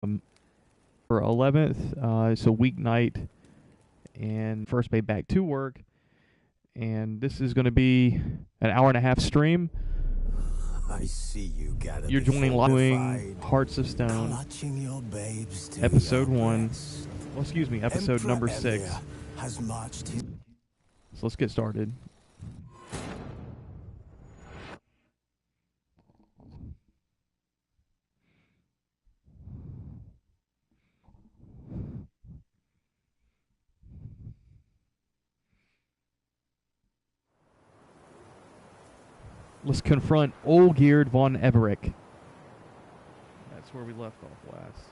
for 11th. It's a weeknight, and first day back to work. And this is going to be an hour and a half stream. I see you gather. You're joining doing Hearts of Stone, episode 1. Well, excuse me, episode number 6. Has marched his So let's get started. Let's confront Olgierd von Everec. That's where we left off last.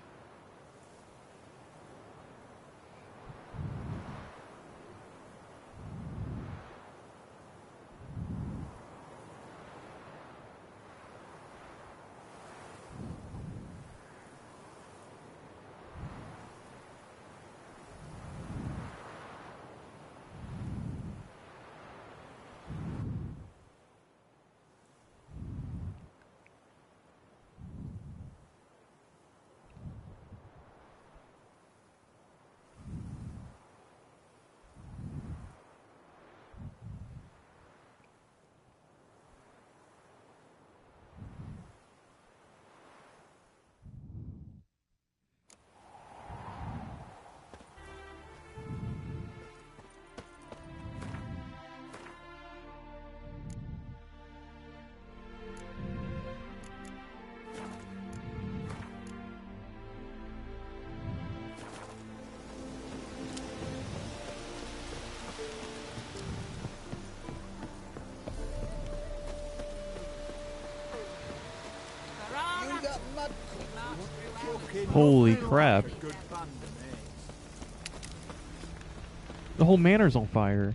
Holy crap. The whole manor's on fire.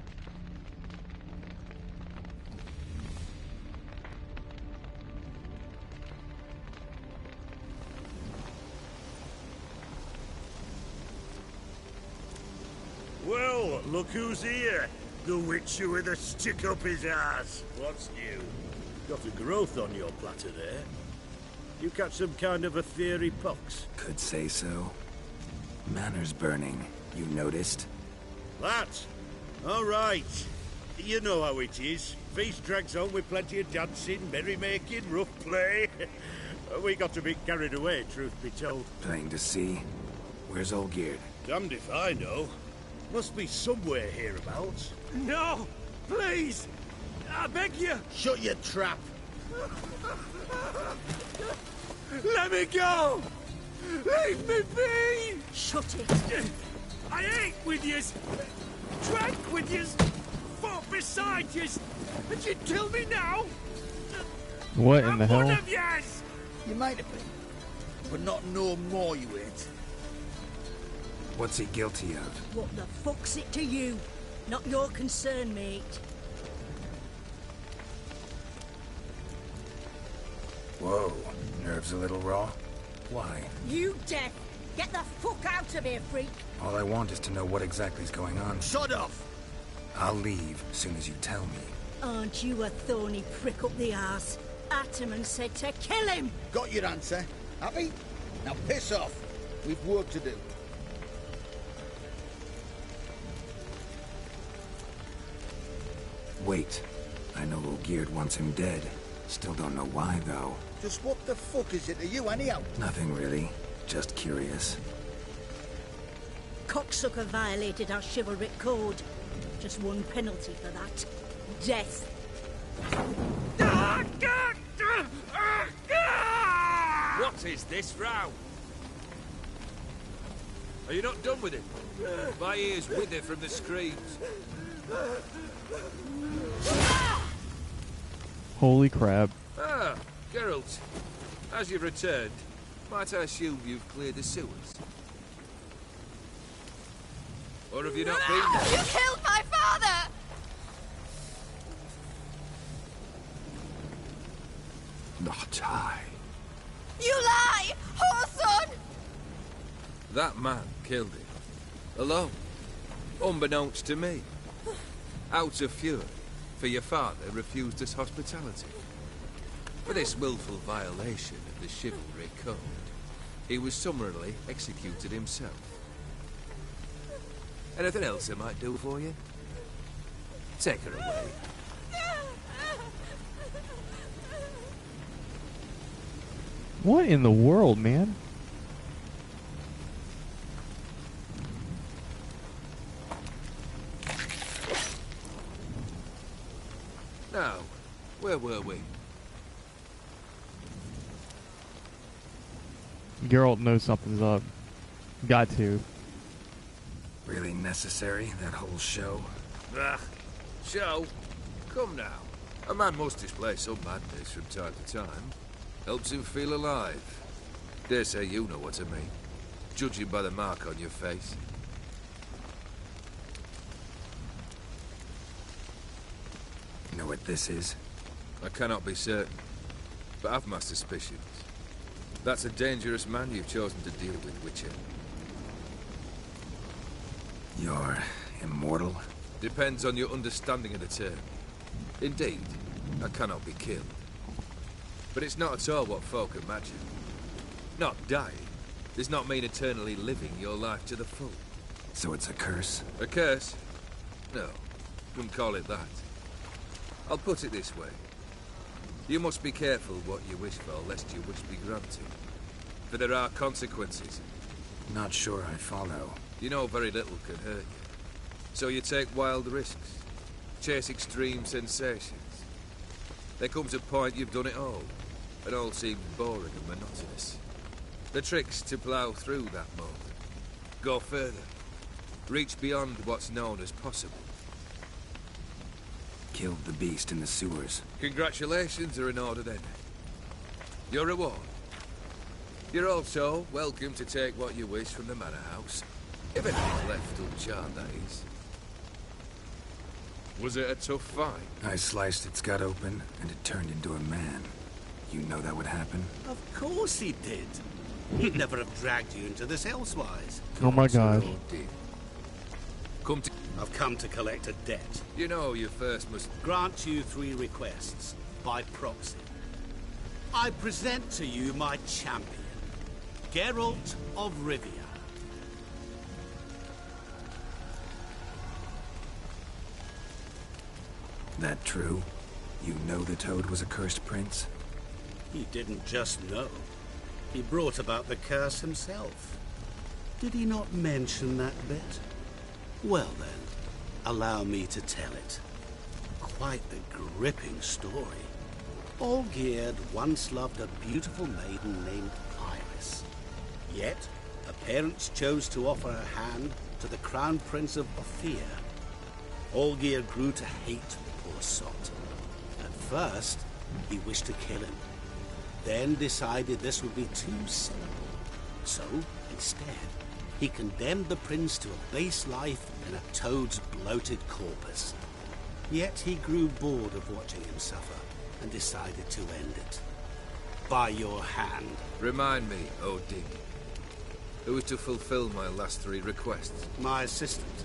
Well, look who's here. The Witcher with a stick up his ass. What's new? Got a growth on your platter there. You catch some kind of a theory, Pox? could say so. Manor's burning. You noticed? That? All right. You know how it is. Feast drags on with plenty of dancing, merrymaking, rough play. We got a bit carried away, truth be told. Plain to see. Where's Olgierd? Damned if I know. Must be somewhere hereabouts. No! Please! I beg you! Shut your trap! Let me go! Leave me be! Shut it! I ate with yous! Drank with yous! Fought beside yous! And you'd kill me now? What in the hell? One of yous! You might have been, but not no more you ain't. What's he guilty of? What the fuck's it to you? Not your concern, mate. Whoa. Nerves a little raw? Why? You deaf! Get the fuck out of here, freak! All I want is to know what exactly is going on. Shut off! I'll leave as soon as you tell me. Aren't you a thorny prick up the arse? Ataman said to kill him! Got your answer. Happy? Now piss off. We've work to do. Wait. I know Olgierd wants him dead. Still don't know why, though. Just what the fuck is it to you, anyhow? Nothing really. Just curious. Cocksucker violated our chivalric code. Just one penalty for that. Death. What is this row? Are you not done with it? My ears wither from the screams. Holy crap. Ah, Geralt. As you've returned, might I assume you've cleared the sewers? Or have you not been there? You killed my father! Not I. You lie! Whoreson! That man killed him. Alone. Unbeknownst to me. Out of fury, for your father refused us hospitality. For this willful violation of the chivalry code. he was summarily executed himself. Anything else I might do for you? Take her away. What in the world, man? Now, where were we? Geralt knows something's up. Got to. Really necessary, that whole show? Ah, show? Come now. A man must display some madness from time to time. Helps him feel alive. Dare say you know what I mean. Judging by the mark on your face. You know what this is? I cannot be certain, but I've my suspicions. That's a dangerous man you've chosen to deal with, Witcher. You're immortal? Depends on your understanding of the term. Indeed, I cannot be killed. But it's not at all what folk imagine. Not dying does not mean eternally living your life to the full. So it's a curse? A curse? No, wouldn't call it that. I'll put it this way. You must be careful what you wish for, lest your wish be granted. For there are consequences. Not sure I follow. You know very little can hurt you. So you take wild risks. Chase extreme sensations. There comes a point you've done it all, and all seems boring and monotonous. The trick's to plough through that moment. Go further. Reach beyond what's known as possible. Killed the beast in the sewers. Congratulations are in order then. Your reward. You're also welcome to take what you wish from the manor house. If anything's left uncharred, that is. Was it a tough fight? I sliced its gut open, and it turned into a man. You know that would happen? Of course he did. He'd never have dragged you into this elsewise. Oh my gosh. Come to... I've come to collect a debt. You know you first must... Grant you 3 requests, by proxy. I present to you my champion, Geralt of Rivia. That true? You know the Toad was a cursed prince? He didn't just know. He brought about the curse himself. Did he not mention that bit? Well then, allow me to tell it. Quite a gripping story. Olgierd once loved a beautiful maiden named Iris. Yet, her parents chose to offer her hand to the Crown Prince of Ophir. Olgierd grew to hate the poor sot. At first, he wished to kill him. Then decided this would be too simple. So, instead, he condemned the prince to a base life in a toad's bloated corpus. Yet he grew bored of watching him suffer and decided to end it. By your hand. Remind me, Odin. Who is to fulfill my last 3 requests? My assistant,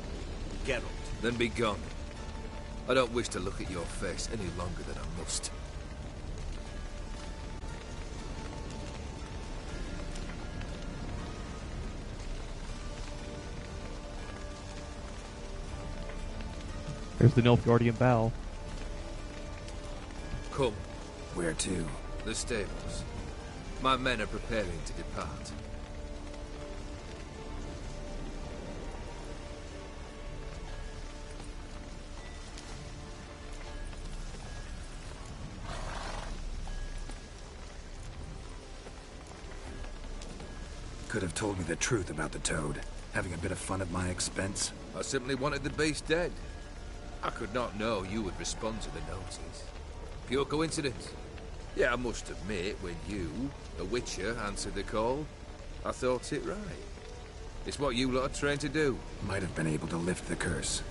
Geralt. Then be gone. I don't wish to look at your face any longer than I must. There's the Nilfgaardian bow. Come. Where to? The stables. My men are preparing to depart. Could have told me the truth about the Toad. Having a bit of fun at my expense. I simply wanted the beast dead. I could not know you would respond to the notice. Pure coincidence. Yeah, I must admit, when you, a Witcher, answered the call, I thought it right. It's what you lot are trained to do. Might have been able to lift the curse.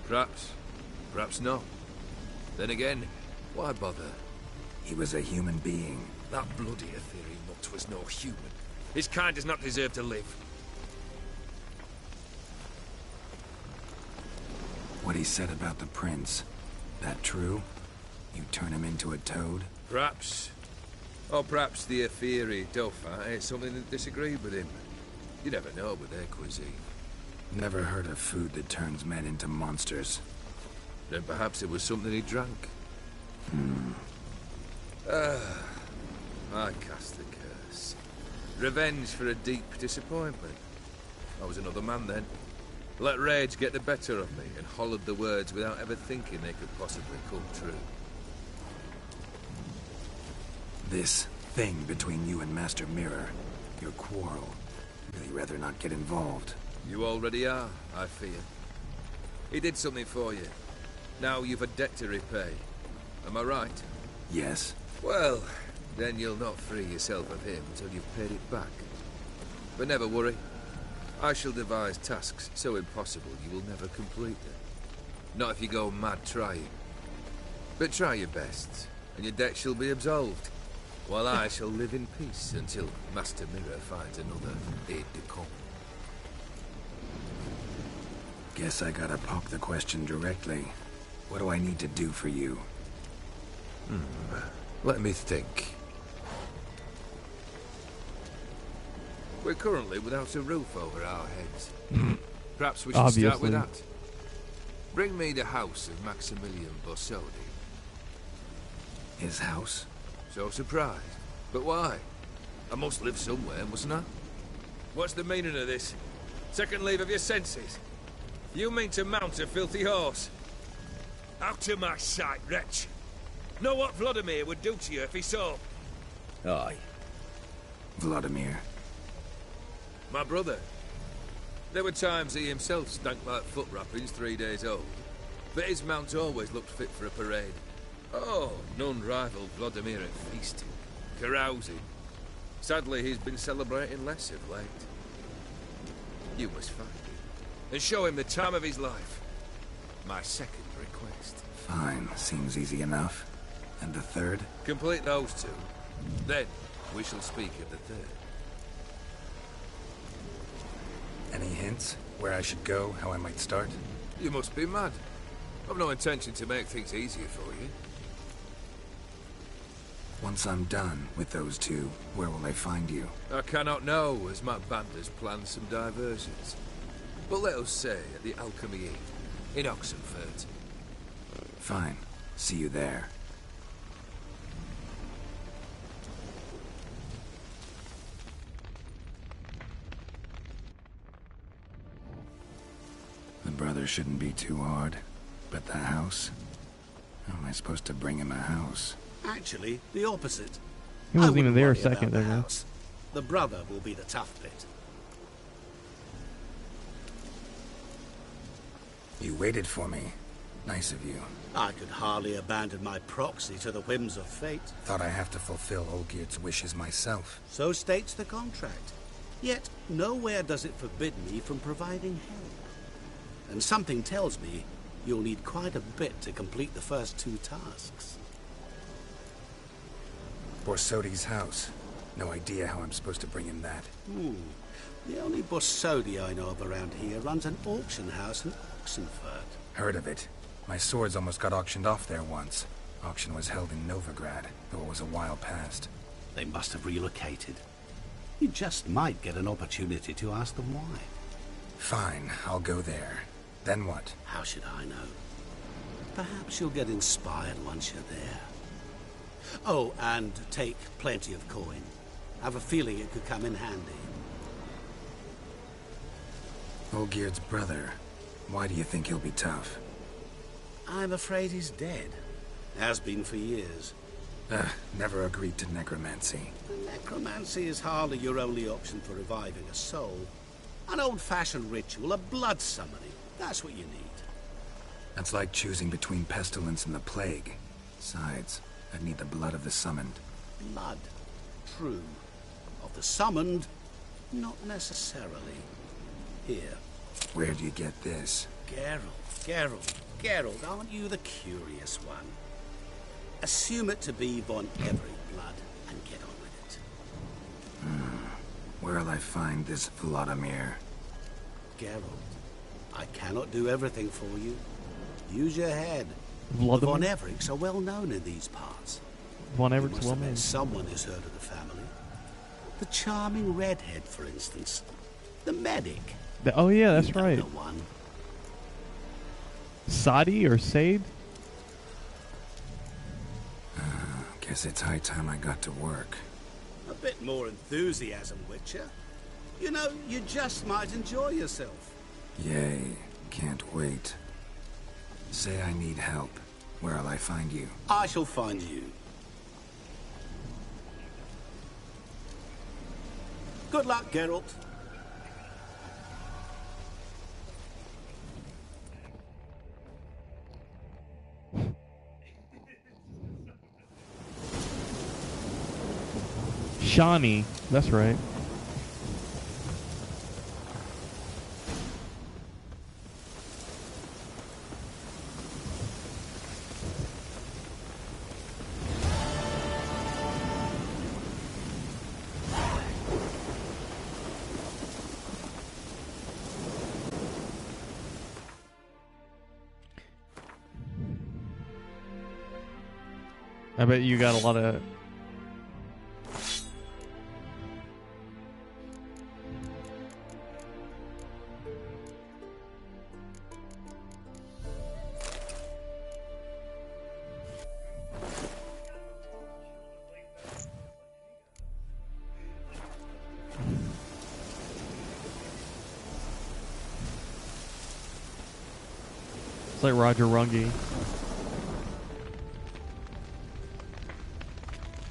Perhaps. Perhaps not. Then again, why bother? He was a human being. That bloody Aetheri mutt was no human. His kind does not deserve to live. What he said about the prince. That true? You turn him into a toad? Perhaps. Or perhaps the Aetheri Dauphin ate something that disagreed with him. You never know with their cuisine. Never heard of food that turns men into monsters. Then perhaps it was something he drank. I cast the curse. Revenge for a deep disappointment. I was another man then. Let rage get the better of me and hollered the words without ever thinking they could possibly come true. This thing between you and Master Mirror, your quarrel, really rather not get involved. You already are, I fear. He did something for you. Now you've a debt to repay. Am I right? Yes. Well, then you'll not free yourself of him until you've paid it back. But never worry. I shall devise tasks so impossible you will never complete them. Not if you go mad trying. But try your best, and your debt shall be absolved, while I shall live in peace until Master Mirror finds another aide-de-camp. Guess I gotta poke the question directly. What do I need to do for you? Let me think. We're currently without a roof over our heads. Perhaps we should start with that. Bring me the house of Maximilian Borsodi. His house? So surprised. But why? I must live somewhere, mustn't I? What's the meaning of this? Second leave of your senses? You mean to mount a filthy horse? Out of my sight, wretch! Know what Vladimir would do to you if he saw? Aye. Vladimir. My brother. There were times he himself stank like foot wrappings 3 days old. But his mount always looked fit for a parade. Oh, none rivaled Vladimir at feasting, carousing. Sadly, he's been celebrating less of late. You must find him, and show him the time of his life. My second request. Fine, seems easy enough. And the third? Complete those two. Then, we shall speak of the third. Any hints? Where I should go? How I might start? You must be mad. I've no intention to make things easier for you. Once I'm done with those two, where will I find you? I cannot know, as my band has planned some diversions. But let us say at the Alchemy Inn, in Oxenfurt. Fine. See you there. The brother shouldn't be too hard. But the house? How am I supposed to bring him a house? Actually, the opposite. He wasn't even there a worry about second the ago. house. The brother will be the tough bit. You waited for me. Nice of you. I could hardly abandon my proxy to the whims of fate. Thought I have to fulfill Olgierd's wishes myself. So states the contract. Yet, nowhere does it forbid me from providing help. And something tells me you'll need quite a bit to complete the first two tasks. Borsodi's house. No idea how I'm supposed to bring him that. The only Borsodi I know of around here runs an auction house in Oxenfurt. Heard of it. My swords almost got auctioned off there once. Auction was held in Novigrad, though it was a while past. They must have relocated. You just might get an opportunity to ask them why. Fine, I'll go there. Then what? How should I know? Perhaps you'll get inspired once you're there. Oh, and take plenty of coin. Have a feeling it could come in handy. Olgierd's brother. Why do you think he'll be tough? I'm afraid he's dead. Has been for years. Never agreed to necromancy. Necromancy is hardly your only option for reviving a soul. An old-fashioned ritual, a blood summoning. That's what you need. That's like choosing between pestilence and the plague. Besides, I'd need the blood of the summoned. Blood. True. Of the summoned, not necessarily. Here. Where do you get this? Geralt, aren't you the curious one? Assume it to be von Every blood and get on with it. Where'll I find this Vladimir? Geralt, I cannot do everything for you. Use your head. The Vladimir? von Evericks are well known in these parts. Von You Everett's must have woman. met someone who's heard of the family. The charming redhead, for instance. The medic. Oh yeah, that's You know right. the one. Sadi or Sade? Guess it's high time I got to work. A bit more enthusiasm, Witcher. You know, you just might enjoy yourself. Yay, can't wait. Say I need help. Where'll I find you? I shall find you. Good luck, Geralt. Shani, that's right. I bet you got a lot of... It's like Roger Runge.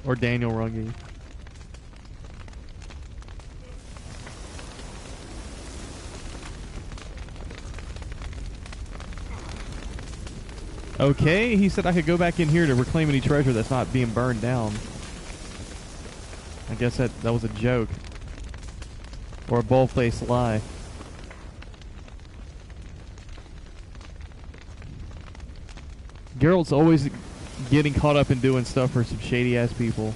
Or Daniel Runge. Okay, he said I could go back in here to reclaim any treasure that's not being burned down. I guess that was a joke. Or a bold-faced lie. Geralt's always getting caught up in doing stuff for some shady-ass people.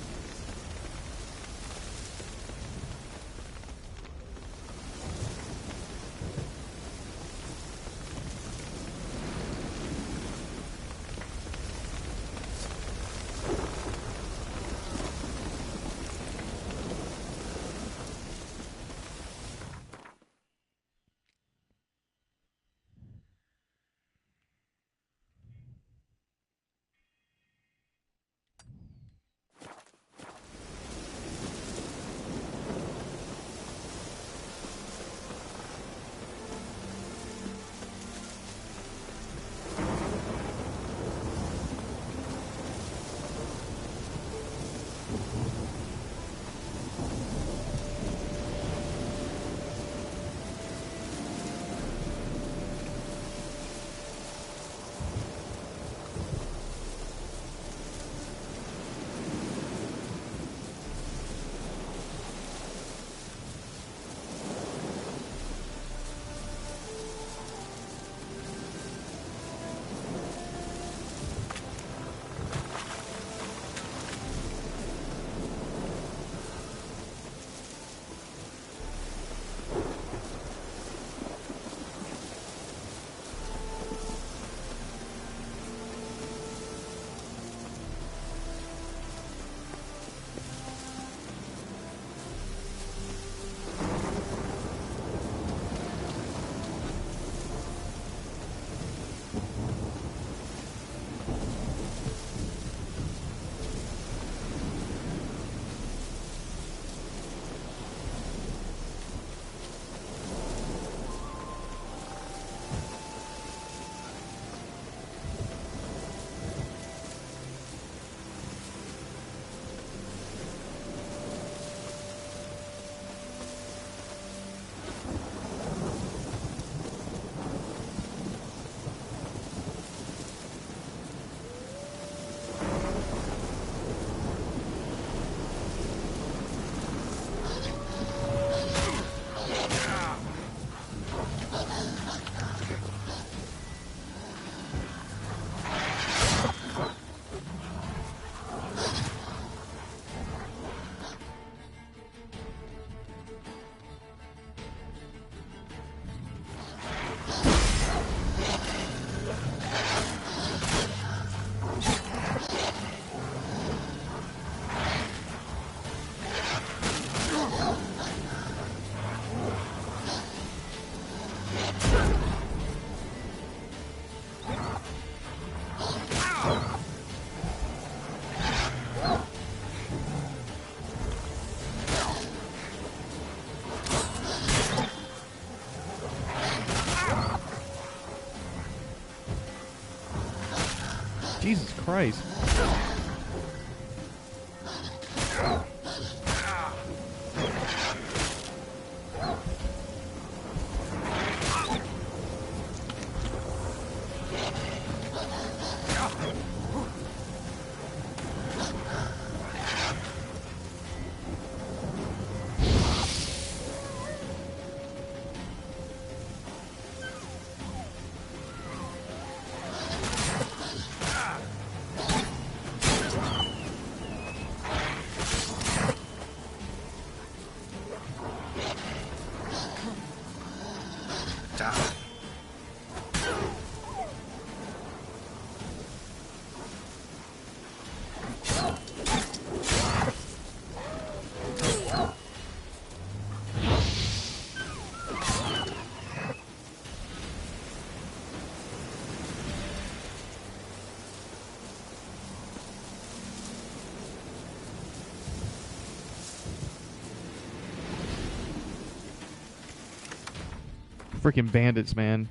Jesus Christ. Freaking bandits, man.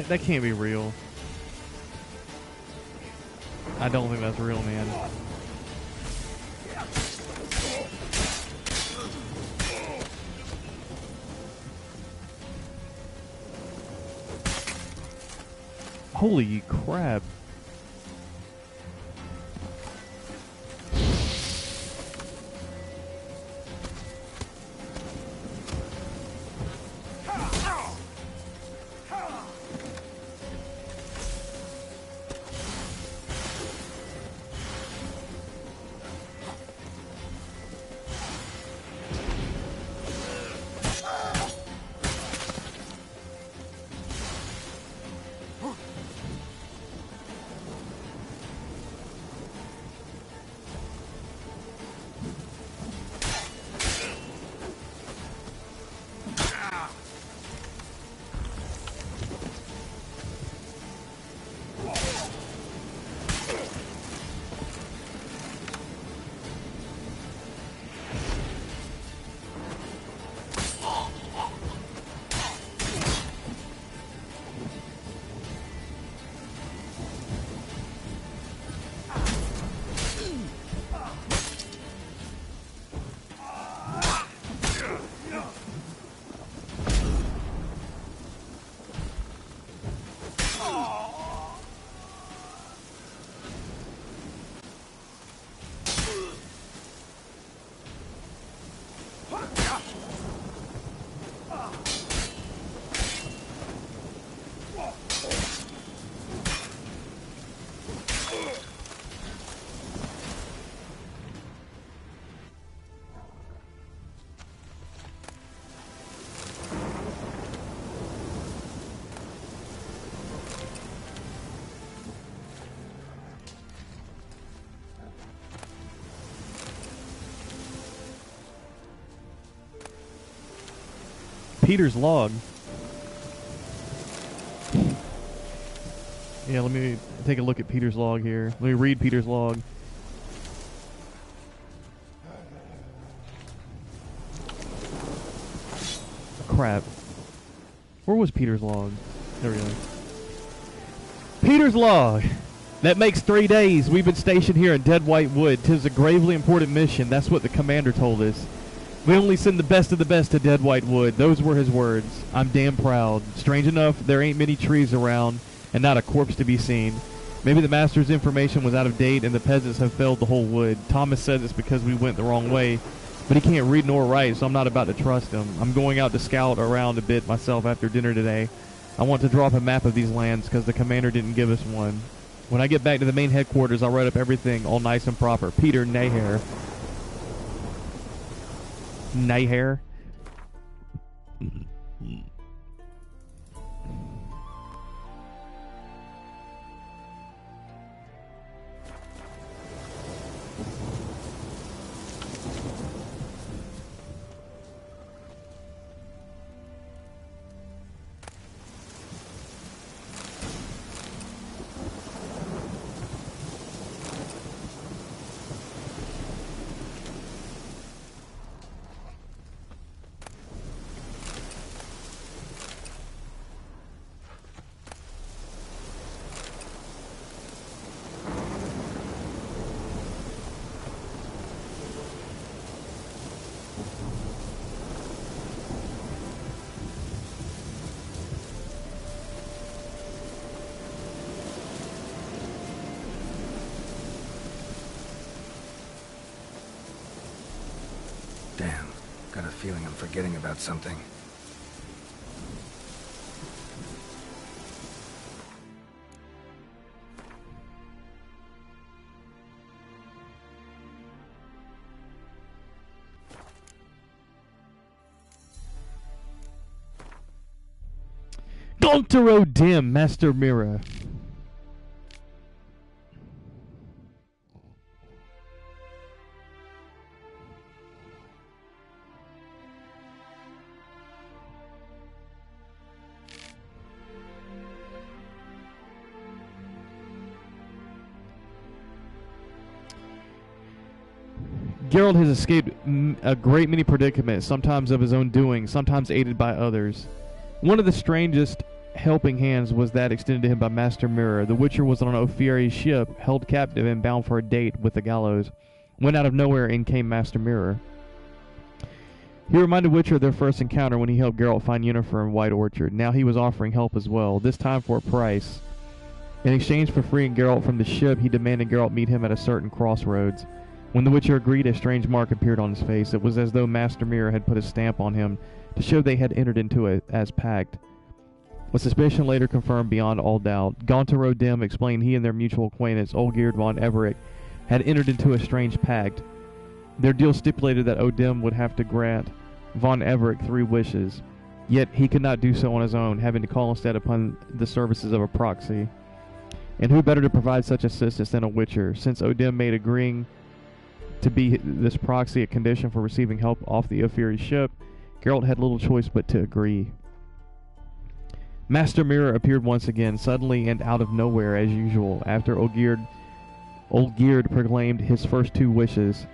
That can't be real. I don't think that's real, man. Holy crap. Peter's log. Yeah, let me take a look at Peter's log here. Let me read Peter's log. Crap. Where was Peter's log? There we go. Peter's log. That makes 3 days we've been stationed here in Dead White Wood. 'Tis a gravely important mission. That's what the commander told us. We only send the best of the best to Dead White Wood. Those were his words. I'm damn proud. Strange enough, there ain't many trees around, and not a corpse to be seen. Maybe the master's information was out of date, and the peasants have felled the whole wood. Thomas says it's because we went the wrong way, but he can't read nor write, so I'm not about to trust him. I'm going out to scout around a bit myself after dinner today. I want to draw up a map of these lands, because the commander didn't give us one. When I get back to the main headquarters, I'll write up everything all nice and proper. Peter Nayhair. Nayhair? feeling I'm forgetting about something. Gontar O'Dim, Master Mirror. Geralt has escaped a great many predicaments, sometimes of his own doing, sometimes aided by others. One of the strangest helping hands was that extended to him by Master Mirror. The Witcher was on an Ophiri's ship, held captive and bound for a date with the gallows. When out of nowhere in came Master Mirror. He reminded Witcher of their first encounter when he helped Geralt find Yennefer in White Orchard. Now he was offering help as well, this time for a price. In exchange for freeing Geralt from the ship, he demanded Geralt meet him at a certain crossroads. When the Witcher agreed, a strange mark appeared on his face. It was as though Master Mirror had put a stamp on him to show they had entered into it as pact. With suspicion later confirmed beyond all doubt, Gontar O'Dim explained he and their mutual acquaintance, Olgierd von Everec, had entered into a strange pact. Their deal stipulated that O'Dim would have to grant von Everec 3 wishes, yet he could not do so on his own, having to call instead upon the services of a proxy. And who better to provide such assistance than a Witcher, since O'Dim made agreeing to be this proxy a condition for receiving help off the Ophiri's ship. Geralt had little choice but to agree. Master Mirror appeared once again, suddenly and out of nowhere as usual, after Olgierd proclaimed his first 2 wishes.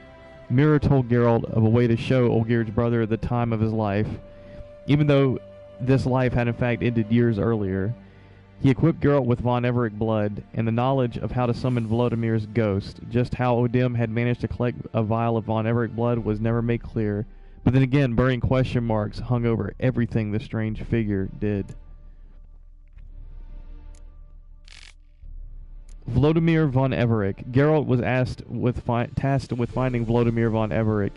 Mirror told Geralt of a way to show Olgierd's brother the time of his life, even though this life had in fact ended years earlier. He equipped Geralt with von Everec blood and the knowledge of how to summon Vlodomir's ghost. Just how O'Dim had managed to collect a vial of von Everec blood was never made clear, but then again, burning question marks hung over everything the strange figure did. Vlodimir von Everec. Geralt was tasked with finding Vlodimir von Everec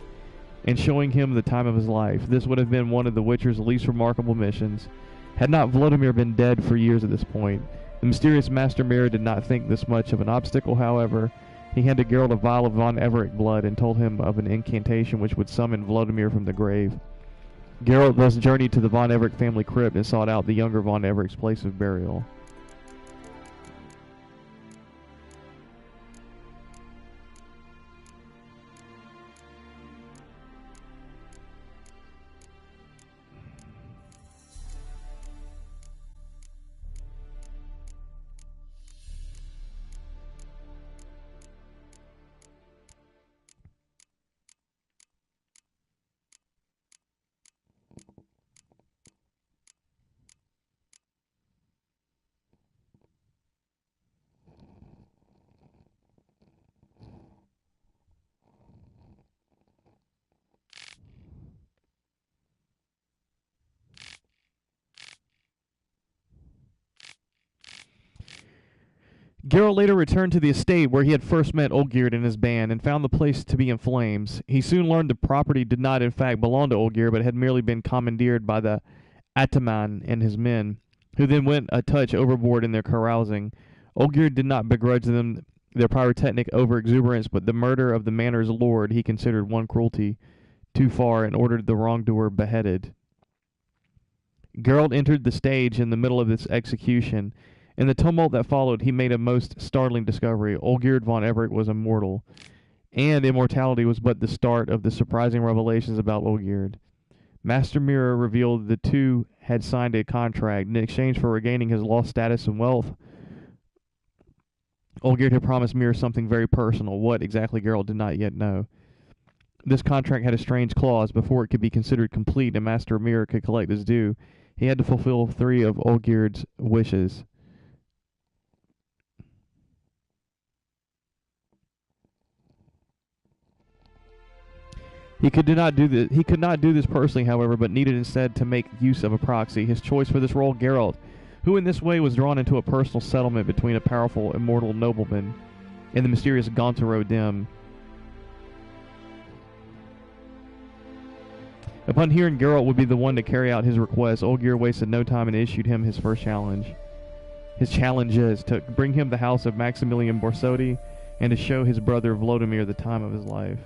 and showing him the time of his life. This would have been one of the Witcher's least remarkable missions, had not Vlodimir been dead for years at this point. The mysterious Master Mirror did not think this much of an obstacle, however. He handed Geralt a vial of von Everec blood and told him of an incantation which would summon Vlodimir from the grave. Geralt thus journeyed to the von Everec family crypt and sought out the younger von Everec's place of burial. Geralt later returned to the estate where he had first met Olgierd and his band and found the place to be in flames. He soon learned the property did not in fact belong to Olgierd, but had merely been commandeered by the Ataman and his men, who then went a touch overboard in their carousing. Olgierd did not begrudge them their pyrotechnic overexuberance, but the murder of the manor's lord he considered one cruelty too far and ordered the wrongdoer beheaded. Geralt entered the stage in the middle of this execution. In the tumult that followed, he made a most startling discovery. Olgierd von Everec was immortal, and immortality was but the start of the surprising revelations about Olgierd. Master Mirror revealed the two had signed a contract. In exchange for regaining his lost status and wealth, Olgierd had promised Mirror something very personal. What exactly, Geralt did not yet know. This contract had a strange clause. Before it could be considered complete and Master Mirror could collect his due, he had to fulfill 3 of Olgierd's wishes. He could not do this personally, however, but needed instead to make use of a proxy. His choice for this role, Geralt, who in this way was drawn into a personal settlement between a powerful immortal nobleman and the mysterious Gontar O'Dim. Upon hearing Geralt would be the one to carry out his request, Olgierd wasted no time and issued him his first challenge. His challenge is to bring him the house of Maximilian Borsodi and to show his brother Vladimir the time of his life.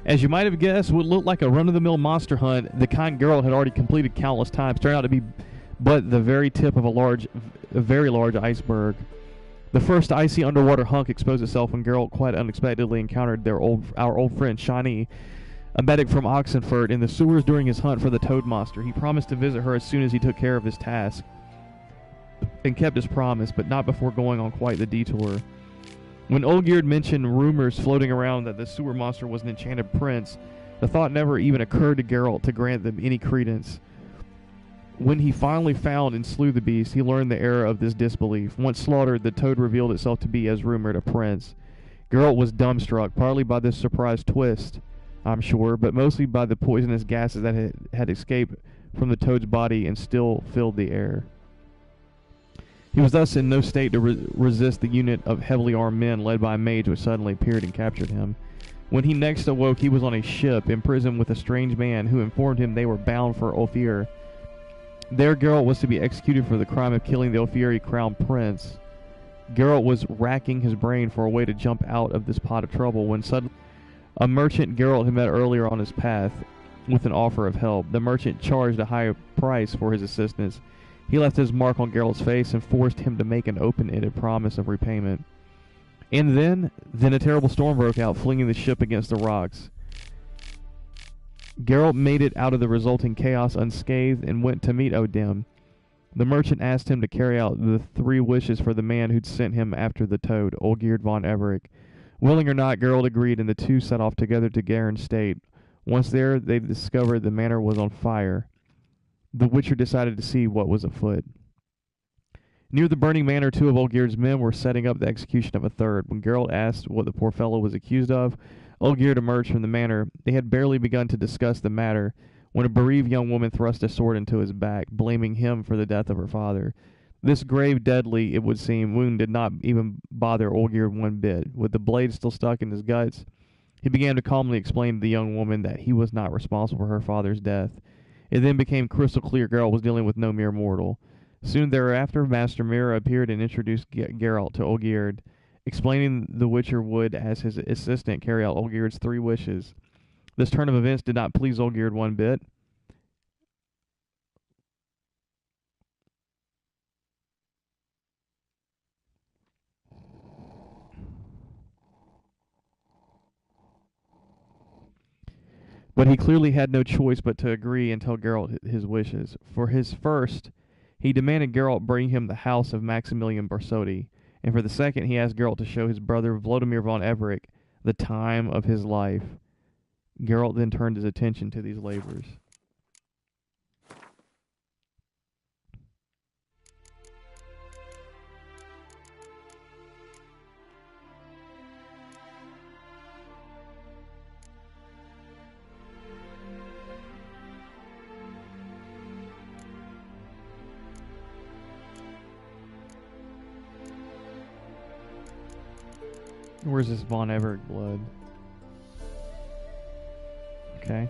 As you might have guessed, what looked like a run-of-the-mill monster hunt, the kind Geralt had already completed countless times, turned out to be but the very tip of a very large iceberg. The first icy underwater hunk exposed itself when Geralt quite unexpectedly encountered our old friend Shani, a medic from Oxenfurt, in the sewers during his hunt for the Toad Monster. He promised to visit her as soon as he took care of his task, and kept his promise, but not before going on quite the detour. When Olgierd mentioned rumors floating around that the sewer monster was an enchanted prince, the thought never even occurred to Geralt to grant them any credence. When he finally found and slew the beast, he learned the error of this disbelief. Once slaughtered, the toad revealed itself to be, as rumored, a prince. Geralt was dumbstruck, partly by this surprise twist, I'm sure, but mostly by the poisonous gases that had escaped from the toad's body and still filled the air. He was thus in no state to resist the unit of heavily armed men led by a mage which suddenly appeared and captured him. When he next awoke, he was on a ship, imprisoned with a strange man who informed him they were bound for Ulfir. There, Geralt was to be executed for the crime of killing the Ulfiri crown prince. Geralt was racking his brain for a way to jump out of this pot of trouble when suddenly a merchant Geralt had met earlier on his path with an offer of help. The merchant charged a high price for his assistance. He left his mark on Geralt's face and forced him to make an open-ended promise of repayment. And then a terrible storm broke out, flinging the ship against the rocks. Geralt made it out of the resulting chaos unscathed and went to meet Odin. The merchant asked him to carry out the 3 wishes for the man who'd sent him after the toad, Olgierd von Everec. Willing or not, Geralt agreed, and the two set off together to Garen's State. Once there, they discovered the manor was on fire. The Witcher decided to see what was afoot. Near the burning manor, 2 of Olgierd's men were setting up the execution of a third. When Geralt asked what the poor fellow was accused of, Olgierd emerged from the manor. They had barely begun to discuss the matter when a bereaved young woman thrust a sword into his back, blaming him for the death of her father. This grave, deadly, it would seem, wound did not even bother Olgierd one bit. With the blade still stuck in his guts, he began to calmly explain to the young woman that he was not responsible for her father's death. It then became crystal clear Geralt was dealing with no mere mortal. Soon thereafter, Master Mira appeared and introduced Geralt to Olgierd, explaining the Witcher would, as his assistant, carry out Olgierd's 3 wishes. This turn of events did not please Olgierd one bit. But he clearly had no choice but to agree and tell Geralt his wishes. For his first, he demanded Geralt bring him the house of Maximilian Borsodi, and for the second, he asked Geralt to show his brother Vladimir von Everec the time of his life. Geralt then turned his attention to these labors. Where's this Von Everec blood? Okay.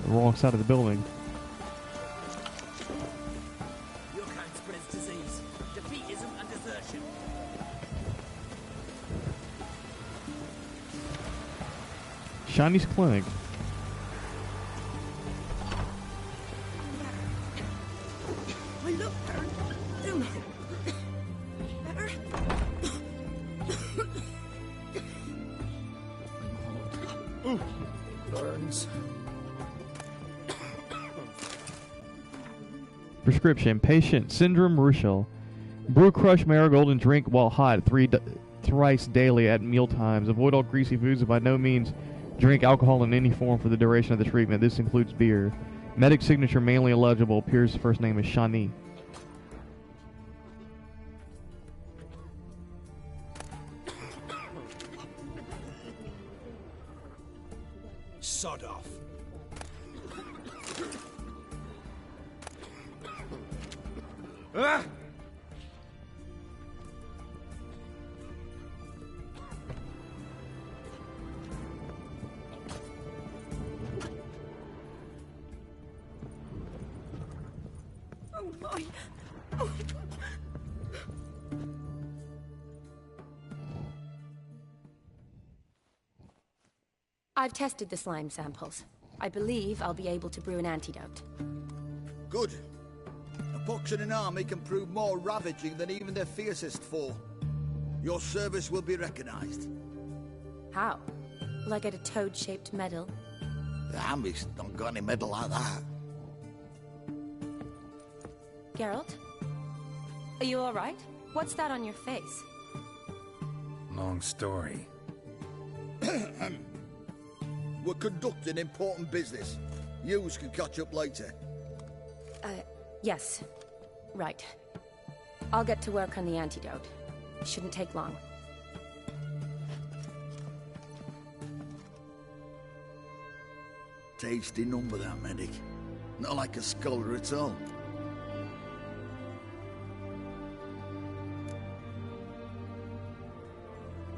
on the wrong side of the building. Your kind spreads disease, defeatism, and desertion. Shiny's clinic. I look, Baron. Do nothing. Better. Burns. Prescription. Patient Syndrome Ruschel. Brew crushed marigold and drink while hot thrice daily at meal times. Avoid all greasy foods and by no means drink alcohol in any form for the duration of the treatment. This includes beer. Medic signature mainly illegible. Appears first name is Shani. Sod off. Ah! Oh my. I've tested the slime samples. I believe I'll be able to brew an antidote. Good. A pox in an army can prove more ravaging than even their fiercest foe. Your service will be recognized. How? Will I get a toad-shaped medal? The army's not got any medal like that. Geralt? Are you alright? What's that on your face? Long story. We're conducting important business. Yous can catch up later. Yes. Right. I'll get to work on the antidote. Shouldn't take long. Tasty number, that medic. Not like a scholar at all.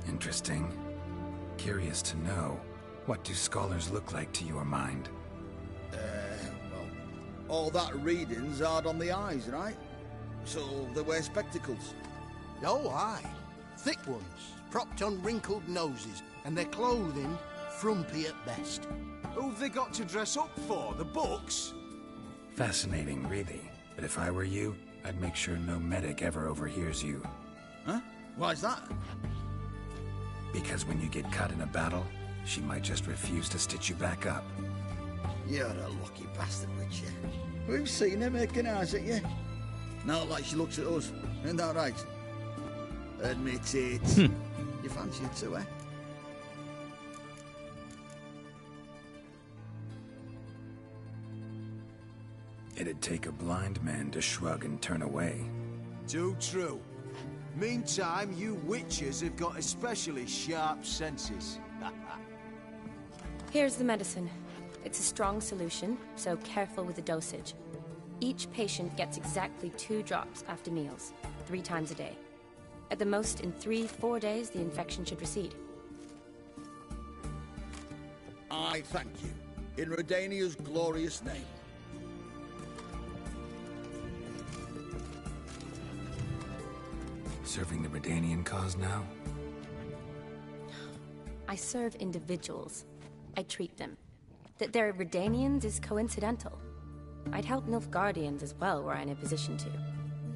Interesting. Curious to know, what do scholars look like to your mind? Well, all that reading's hard on the eyes, right? So they wear spectacles. Oh, aye. Thick ones, propped on wrinkled noses, and their clothing frumpy at best. Who've they got to dress up for? The books? Fascinating, really. But if I were you, I'd make sure no medic ever overhears you. Huh? Why's that? Because when you get caught in a battle, she might just refuse to stitch you back up. You're a lucky bastard, Witcher. We've seen her making eyes at you. Not like she looks at us. Isn't that right? Admit it. You fancy it too, eh? It'd take a blind man to shrug and turn away. Too true. Meantime, you witches have got especially sharp senses. Here's the medicine. It's a strong solution, so careful with the dosage. Each patient gets exactly 2 drops after meals, 3 times a day. At the most, in 3-4 days, the infection should recede. I thank you. In Redania's glorious name. Serving the Redanian cause now? I serve individuals. I treat them. That they're Redanians is coincidental. I'd help Nilfgaardians as well were I in a position to.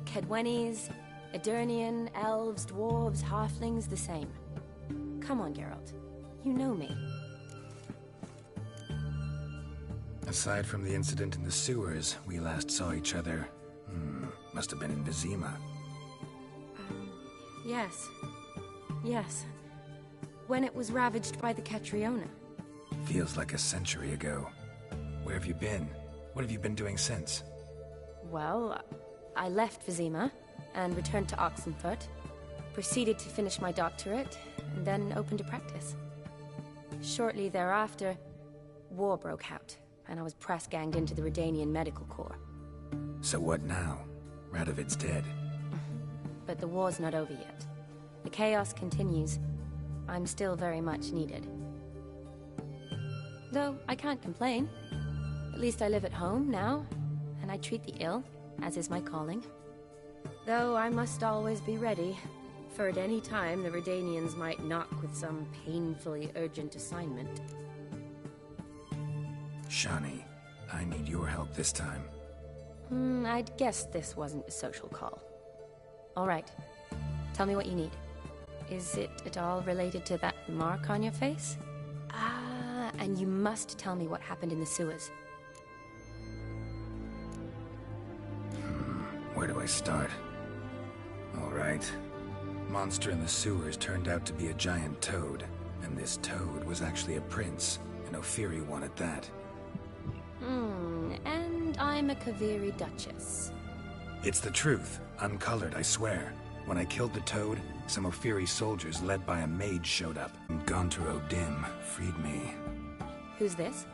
Kedwenis, Edirnian, elves, dwarves, halflings, the same. Come on, Geralt. You know me. Aside from the incident in the sewers, we last saw each other. Must have been in Vizima. Yes. Yes. When it was ravaged by the Catriona. Feels like a century ago. Where have you been? What have you been doing since? Well, I left Vizima and returned to Oxenfurt, proceeded to finish my doctorate, and then opened a practice. Shortly thereafter, war broke out, and I was press-ganged into the Redanian Medical Corps. So what now? Radovid's dead. But the war's not over yet. The chaos continues. I'm still very much needed. Though I can't complain. At least I live at home now, and I treat the ill, as is my calling. Though I must always be ready, for at any time the Redanians might knock with some painfully urgent assignment. Shani, I need your help this time. I'd guessed this wasn't a social call. All right. Tell me what you need. Is it at all related to that mark on your face? Ah, and you must tell me what happened in the sewers. Where do I start? All right. Monster in the sewers turned out to be a giant toad, and this toad was actually a prince, an Ophiri one at that. And I'm a Kaviri Duchess. It's the truth, uncolored, I swear. When I killed the toad, some Ophiri soldiers led by a mage showed up, and Gontaro Dim freed me. Who's this?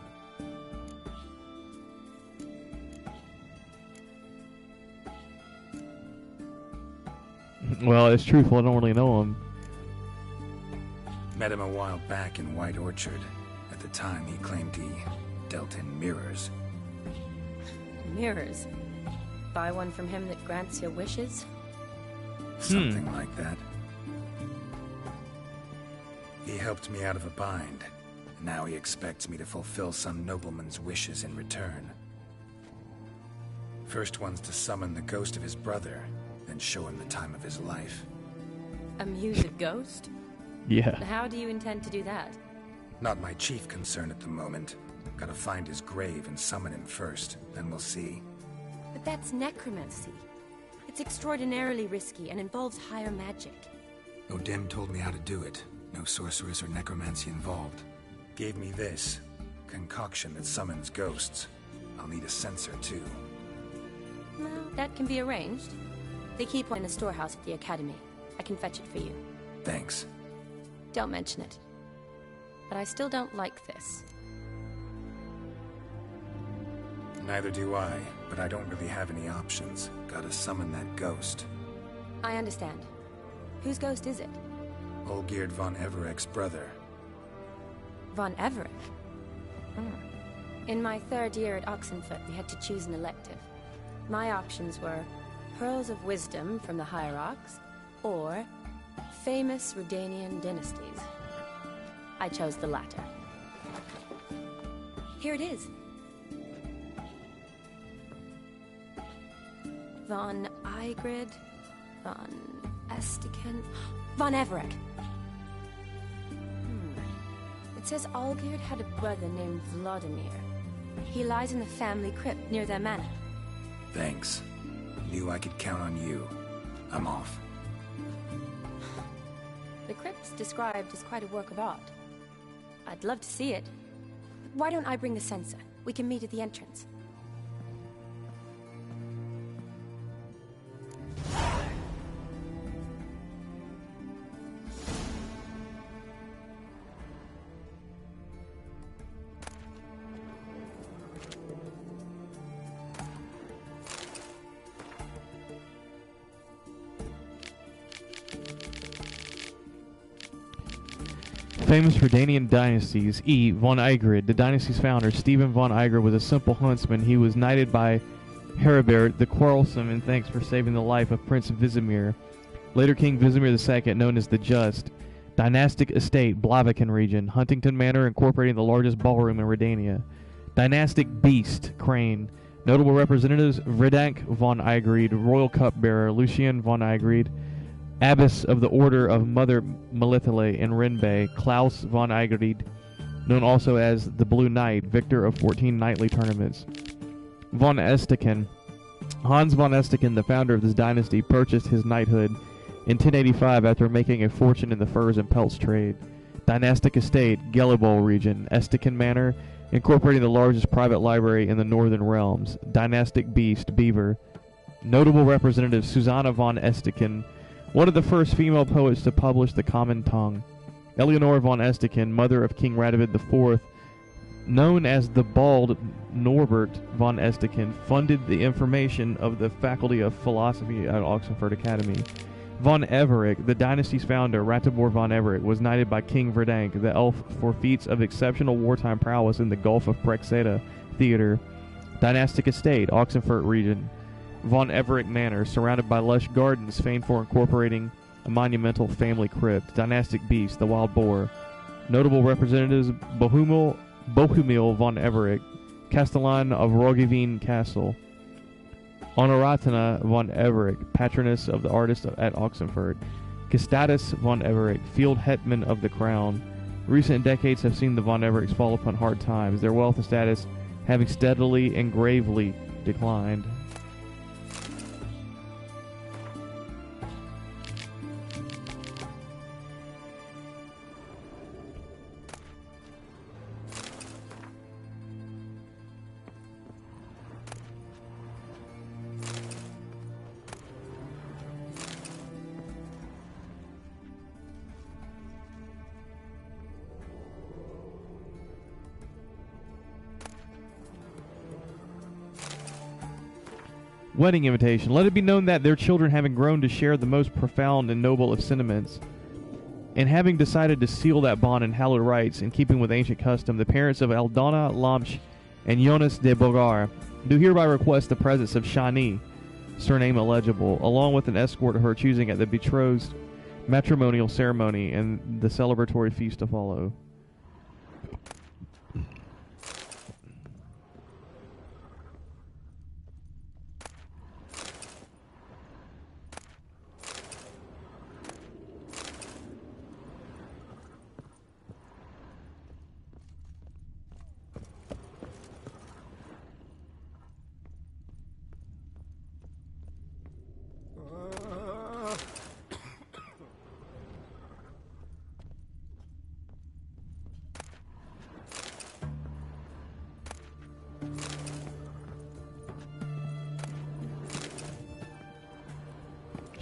Well, it's truthful, I don't really know him. Met him a while back in White Orchard. At the time, he claimed he dealt in mirrors. Mirrors? Buy one from him that grants your wishes? Something like that. He helped me out of a bind. Now he expects me to fulfill some nobleman's wishes in return. First one's to summon the ghost of his brother, then show him the time of his life. Amuse a ghost? Yeah. How do you intend to do that? Not my chief concern at the moment. Gotta find his grave and summon him first, then we'll see. But that's necromancy. It's extraordinarily risky and involves higher magic. O'Dim told me how to do it. No sorceress or necromancy involved. Gave me this concoction that summons ghosts. I'll need a censer too. Well, that can be arranged. They keep one in a storehouse at the academy. I can fetch it for you. Thanks. Don't mention it. But I still don't like this. Neither do I, but I don't really have any options. Gotta summon that ghost. I understand. Whose ghost is it? Olgierd von Everek's brother. Von Everek? In my third year at Oxenfoot, we had to choose an elective. My options were Pearls of Wisdom from the Hierarchs, or famous Redanian dynasties. I chose the latter. Here it is. Von Aegrid, Von Estiken, Von Everek. It says Olgierd had a brother named Vladimir. He lies in the family crypt near their manor. Thanks. Knew I could count on you. I'm off. The crypt's described as quite a work of art. I'd love to see it. But why don't I bring the censer? We can meet at the entrance. Famous Redanian dynasties. E. Von Aegrid. The dynasty's founder, Stephen von Aegrid, was a simple huntsman. He was knighted by Heribert the Quarrelsome in thanks for saving the life of Prince Vizimir. Later King Vizimir II, known as the Just. Dynastic estate, Blaviken region. Huntington Manor, incorporating the largest ballroom in Redania. Dynastic beast, Crane. Notable representatives, Vridank von Aegrid, royal cupbearer, Lucien von Aegrid, Abbess of the Order of Mother Melithile in Renbay, Klaus von Aegrid, known also as the Blue Knight, victor of 14 knightly tournaments. Von Estiken. Hans von Estiken, the founder of this dynasty, purchased his knighthood in 1085 after making a fortune in the furs and pelts trade. Dynastic estate, Gelibol region, Estiken Manor, incorporating the largest private library in the Northern Realms. Dynastic beast, Beaver. Notable representatives, Susanna von Estiken, one of the first female poets to publish the common tongue. Eleanor von Estiken, mother of King Radovid IV, known as the Bald Norbert von Estiken, funded the information of the Faculty of Philosophy at Oxenford Academy. Von Everec, the dynasty's founder, Ratibor von Everec, was knighted by King Verdank, the elf, for feats of exceptional wartime prowess in the Gulf of Prexeta Theater, dynastic estate, Oxenfurt region. Von Everec Manor, surrounded by lush gardens famed for incorporating a monumental family crypt, dynastic beast, the wild boar. Notable representatives, Bohumil von Everec, Castellan of Roggeveen Castle. Honoratina von Everec, patroness of the artist at Oxenfurt. Gustavus von Everec, field hetman of the crown. Recent decades have seen the von Everecs fall upon hard times, their wealth and status having steadily and gravely declined. Wedding invitation. Let it be known that their children, having grown to share the most profound and noble of sentiments, and having decided to seal that bond in hallowed rites in keeping with ancient custom, the parents of Aldana Lamch and Jonas de Bogar do hereby request the presence of Shani, surname illegible, along with an escort of her choosing at the betrothed matrimonial ceremony and the celebratory feast to follow.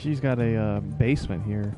She's got a basement here.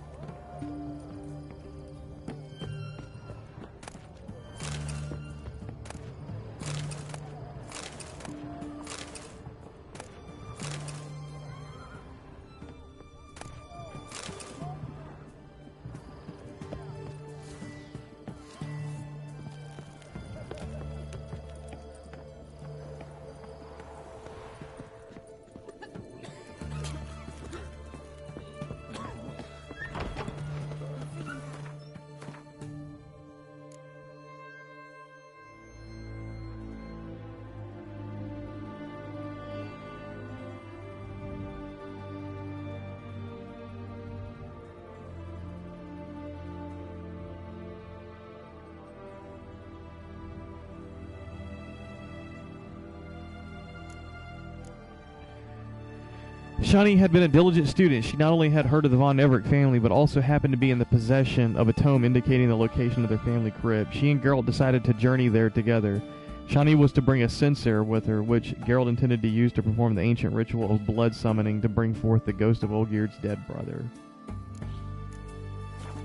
Shani had been a diligent student. She not only had heard of the von Everec family, but also happened to be in the possession of a tome indicating the location of their family crypt. She and Geralt decided to journey there together. Shani was to bring a censer with her, which Geralt intended to use to perform the ancient ritual of blood summoning to bring forth the ghost of Olgierd's dead brother.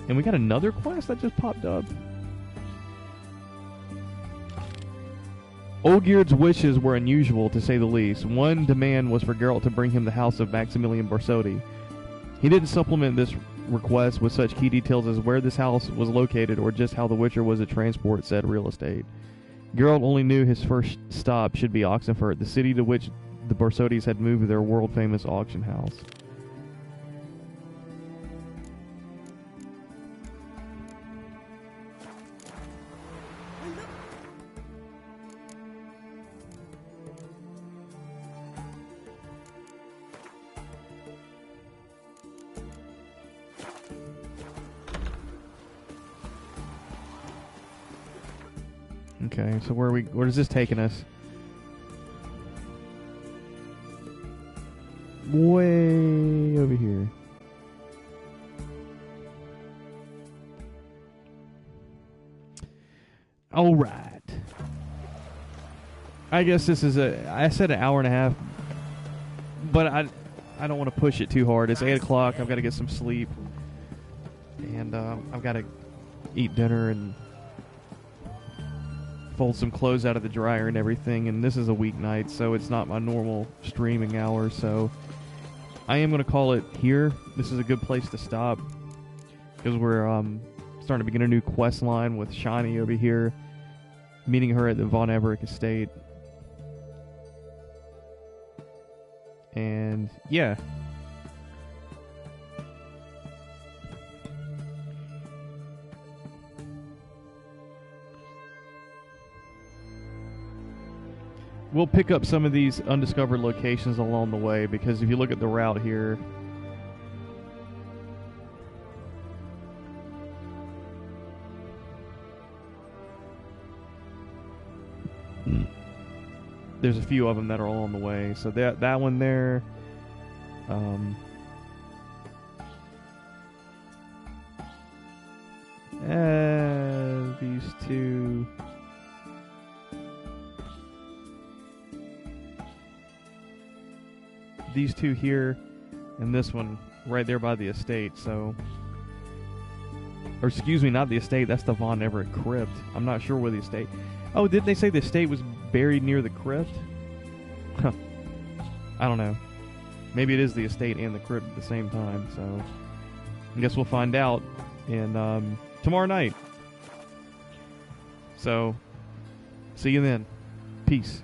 And we got another quest that just popped up. Olgierd's wishes were unusual, to say the least. One demand was for Geralt to bring him the house of Maximilian Borsodi. He didn't supplement this request with such key details as where this house was located or just how the Witcher was to transport said real estate. Geralt only knew his first stop should be Oxenfurt, the city to which the Borsodis had moved their world-famous auction house. Okay, so where is this taking us? Way over here. All right. I guess this is I said an hour and a half, but I don't want to push it too hard. It's 8 o'clock. I've got to get some sleep, and I've got to eat dinner and fold some clothes out of the dryer and everything, and this is a weeknight, so it's not my normal streaming hour, so I am going to call it here. This is a good place to stop because we're starting to begin a new quest line with Shani over here, meeting her at the Von Everett estate. And yeah. We'll pick up some of these undiscovered locations along the way, because if you look at the route here, there's a few of them that are along the way. So that one there, these two. These two here, and this one right there by the estate. So, or excuse me, not the estate. That's the Von Everett crypt. I'm not sure where the estate. Oh, didn't they say the estate was buried near the crypt? Huh. I don't know. Maybe it is the estate and the crypt at the same time. So, I guess we'll find out in tomorrow night. So, see you then. Peace.